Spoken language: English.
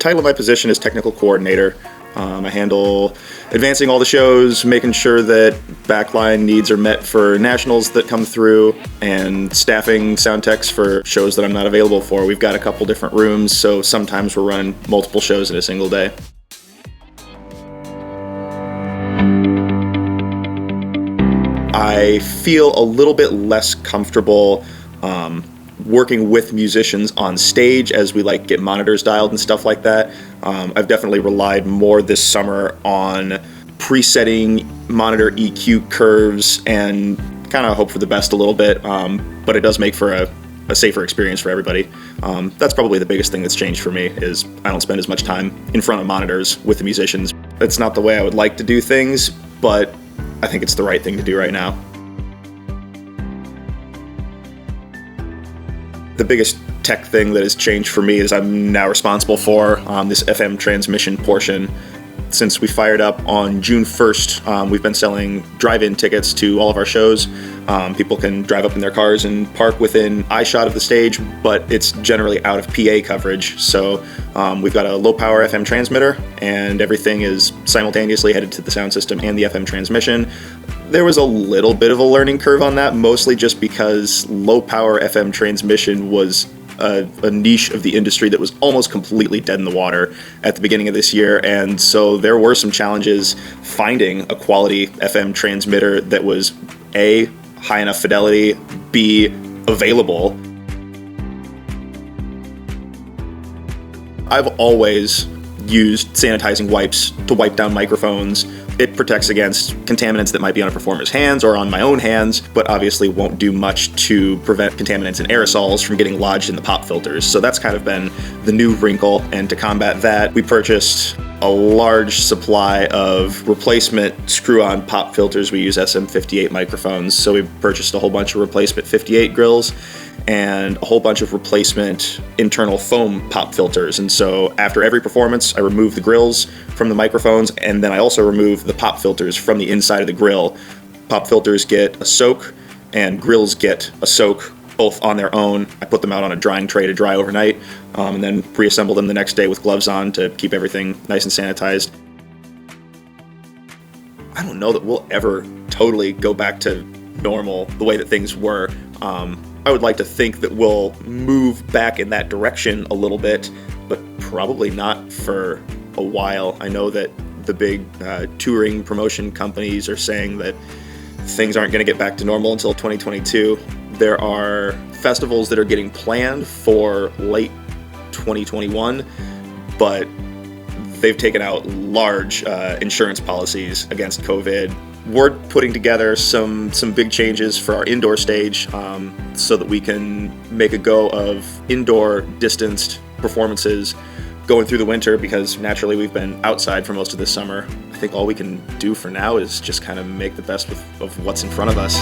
title of my position is technical coordinator. I handle advancing all the shows, making sure that backline needs are met for nationals that come through, and staffing sound techs for shows that I'm not available for. We've got a couple different rooms, so sometimes we're running multiple shows in a single day. I feel a little bit less comfortable working with musicians on stage as we get monitors dialed and stuff like that. I've definitely relied more this summer on presetting monitor EQ curves and kind of hope for the best a little bit, but it does make for a safer experience for everybody. That's probably the biggest thing that's changed for me, is I don't spend as much time in front of monitors with the musicians. It's not the way I would like to do things, but I think it's the right thing to do right now. The biggest tech thing that has changed for me is I'm now responsible for this FM transmission portion. Since we fired up on June 1st, we've been selling drive-in tickets to all of our shows. People can drive up in their cars and park within eyeshot of the stage, but it's generally out of PA coverage. So we've got a low-power FM transmitter, and everything is simultaneously headed to the sound system and the FM transmission. There was a little bit of a learning curve on that, mostly just because low-power FM transmission was a niche of the industry that was almost completely dead in the water at the beginning of this year, and so there were some challenges finding a quality FM transmitter that was A, high enough fidelity, B, available. I've always used sanitizing wipes to wipe down microphones. It protects against contaminants that might be on a performer's hands or on my own hands, but obviously won't do much to prevent contaminants and aerosols from getting lodged in the pop filters. So that's kind of been the new wrinkle, and to combat that, we purchased a large supply of replacement screw-on pop filters. We use SM58 microphones, so we purchased a whole bunch of replacement 58 grills and a whole bunch of replacement internal foam pop filters. And so after every performance, I remove the grills from the microphones, and then I also remove the pop filters from the inside of the grill. Pop filters get a soak, and grills get a soak, both on their own. I put them out on a drying tray to dry overnight, and then reassemble them the next day with gloves on to keep everything nice and sanitized. I don't know that we'll ever totally go back to normal the way that things were. I would like to think that we'll move back in that direction a little bit, but probably not for a while. I know that the big touring promotion companies are saying that things aren't going to get back to normal until 2022. There are festivals that are getting planned for late 2021, but they've taken out large insurance policies against COVID. We're putting together some big changes for our indoor stage so that we can make a go of indoor distanced performances going through the winter, because naturally we've been outside for most of this summer. I think all we can do for now is just kind of make the best of what's in front of us.